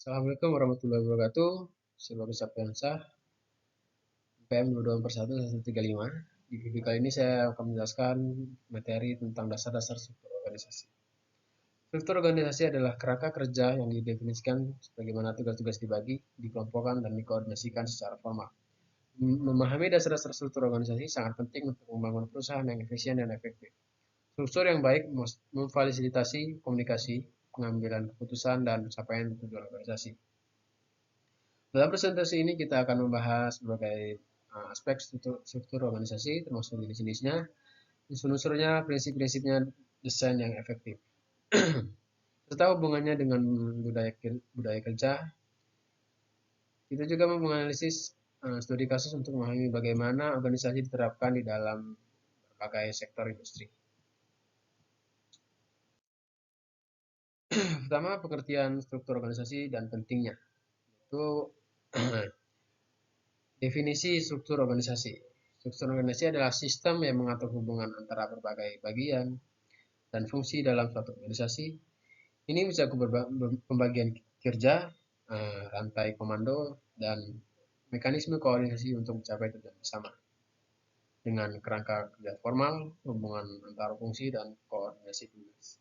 Assalamualaikum warahmatullahi wabarakatuh. Seluruh Sapiensa, PM 2241-135. Di video kali ini saya akan menjelaskan materi tentang dasar-dasar struktur organisasi. Struktur organisasi adalah kerangka kerja yang didefinisikan sebagaimana tugas-tugas dibagi, dikelompokkan, dan dikoordinasikan secara formal. Memahami dasar-dasar struktur organisasi sangat penting untuk membangun perusahaan yang efisien dan efektif. Struktur yang baik memfasilitasi komunikasi, pengambilan keputusan, dan pencapaian tujuan organisasi. Dalam presentasi ini kita akan membahas berbagai aspek struktur organisasi, termasuk jenis-jenisnya, unsur-unsurnya, prinsip-prinsipnya, desain yang efektif. Serta hubungannya dengan budaya kerja. Kita juga menganalisis studi kasus untuk memahami bagaimana organisasi diterapkan di dalam berbagai sektor industri. Pertama, pengertian struktur organisasi dan pentingnya. Itu definisi struktur organisasi. Struktur organisasi adalah sistem yang mengatur hubungan antara berbagai bagian dan fungsi dalam suatu organisasi. Ini bisa pembagian kerja, rantai komando, dan mekanisme koordinasi untuk mencapai tujuan bersama. Dengan kerangka kerja formal, hubungan antar fungsi, dan koordinasi tugas.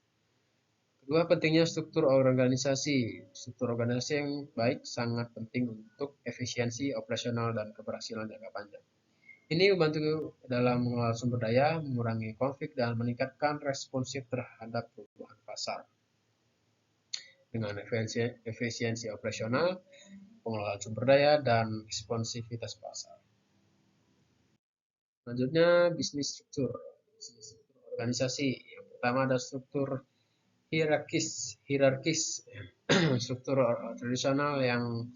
Kedua, pentingnya struktur organisasi. Struktur organisasi yang baik sangat penting untuk efisiensi operasional dan keberhasilan jangka panjang. Ini membantu dalam mengelola sumber daya, mengurangi konflik, dan meningkatkan responsif terhadap perubahan pasar. Dengan efisiensi operasional, pengelolaan sumber daya, dan responsivitas pasar. Selanjutnya, bisnis struktur organisasi. Yang pertama ada struktur hierarkis struktur tradisional yang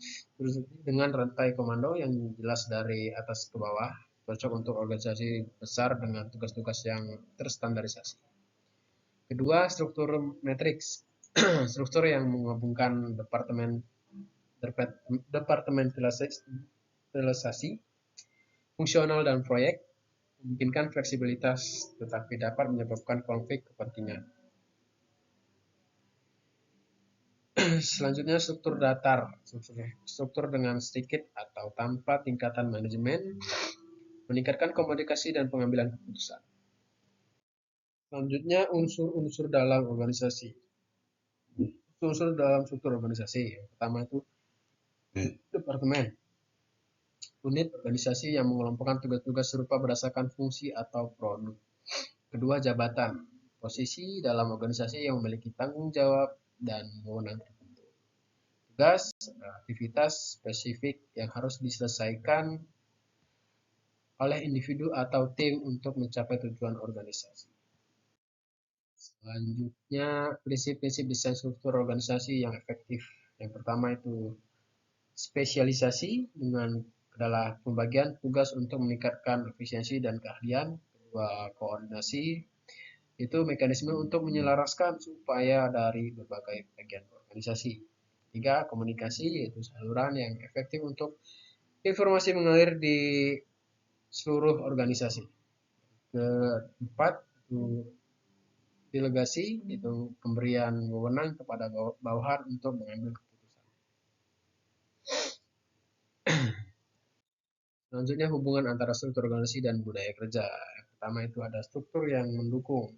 dengan rantai komando yang jelas dari atas ke bawah, cocok untuk organisasi besar dengan tugas-tugas yang terstandarisasi. Kedua, struktur matriks, struktur yang menggabungkan departementalisasi, fungsional, dan proyek, memungkinkan fleksibilitas tetapi dapat menyebabkan konflik kepentingan. Selanjutnya struktur datar, struktur dengan sedikit atau tanpa tingkatan manajemen, meningkatkan komunikasi dan pengambilan keputusan. Selanjutnya unsur-unsur dalam organisasi. Unsur dalam struktur organisasi. Yang pertama itu departemen. Unit organisasi yang mengelompokkan tugas-tugas serupa berdasarkan fungsi atau produk. Kedua, jabatan. Posisi dalam organisasi yang memiliki tanggung jawab dan wewenang tertentu. Tugas, aktivitas spesifik yang harus diselesaikan oleh individu atau tim untuk mencapai tujuan organisasi. Selanjutnya, prinsip-prinsip desain struktur organisasi yang efektif. Yang pertama itu spesialisasi adalah pembagian tugas untuk meningkatkan efisiensi dan keahlian. Kedua, koordinasi itu mekanisme untuk menyelaraskan supaya dari berbagai bagian organisasi. Tiga, komunikasi yaitu saluran yang efektif untuk informasi mengalir di seluruh organisasi. Keempat, delegasi itu pemberian wewenang kepada bawahan untuk mengambil keputusan. Selanjutnya hubungan antara struktur organisasi dan budaya kerja. Yang pertama itu ada struktur yang mendukung,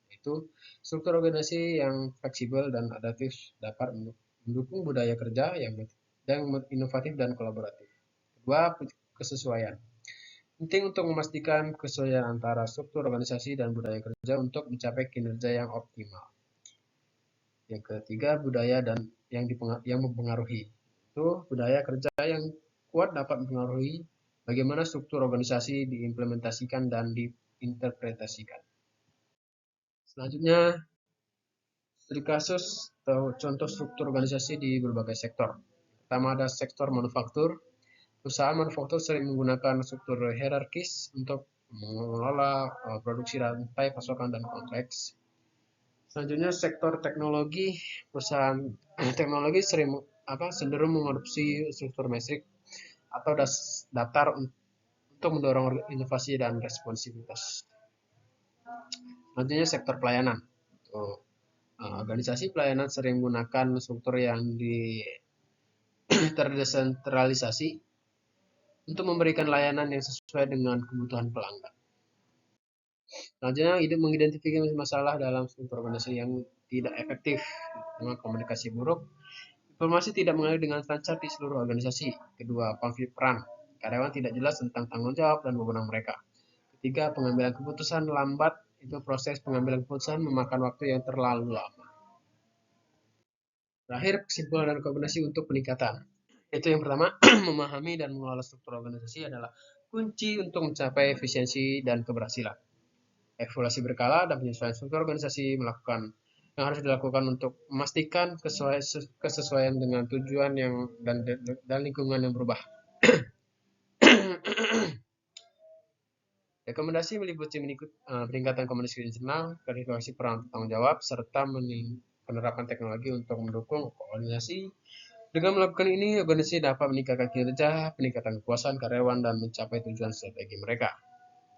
yaitu struktur organisasi yang fleksibel dan adaptif dapat mendukung budaya kerja yang inovatif dan kolaboratif. Kedua, kesesuaian. Penting untuk memastikan kesesuaian antara struktur organisasi dan budaya kerja untuk mencapai kinerja yang optimal. Yang ketiga, budaya dan yang mempengaruhi. Itu budaya kerja yang kuat dapat mempengaruhi bagaimana struktur organisasi diimplementasikan dan diinterpretasikan. Selanjutnya, studi kasus atau contoh struktur organisasi di berbagai sektor. Pertama ada sektor manufaktur. Perusahaan manufaktur sering menggunakan struktur hierarkis untuk mengelola produksi rantai pasokan dan kompleks. Selanjutnya sektor teknologi. Perusahaan teknologi cenderung mengadopsi struktur metrik atau datar untuk mendorong inovasi dan responsivitas. Selanjutnya sektor pelayanan. Organisasi pelayanan sering menggunakan struktur yang terdesentralisasi untuk memberikan layanan yang sesuai dengan kebutuhan pelanggan. Selanjutnya, mengidentifikasi masalah dalam struktur organisasi yang tidak efektif dengan komunikasi buruk. Informasi tidak mengalir dengan lancar di seluruh organisasi. Kedua, konflik peran. Karyawan tidak jelas tentang tanggung jawab dan wewenang mereka. Ketiga, pengambilan keputusan lambat. Itu proses pengambilan keputusan memakan waktu yang terlalu lama. Terakhir, kesimpulan dan rekomendasi untuk peningkatan. Itu yang pertama, memahami dan mengelola struktur organisasi adalah kunci untuk mencapai efisiensi dan keberhasilan. Evaluasi berkala dan penyesuaian struktur organisasi yang harus dilakukan untuk memastikan kesesuaian dengan tujuan dan lingkungan yang berubah. Rekomendasi meliputi peningkatan komunikasi internal, klarifikasi peran tanggung jawab, serta penerapan teknologi untuk mendukung koordinasi. Dengan melakukan ini, organisasi dapat meningkatkan kinerja, peningkatan kepuasan karyawan, dan mencapai tujuan strategi mereka.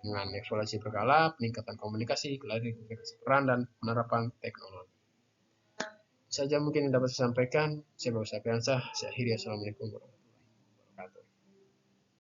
Dengan evaluasi berkala, peningkatan komunikasi, klarifikasi peran, dan penerapan teknologi. Saja mungkin yang dapat saya sampaikan. Saya Bapak Sapiansah. Saya akhiri. Assalamualaikum warahmatullahi wabarakatuh.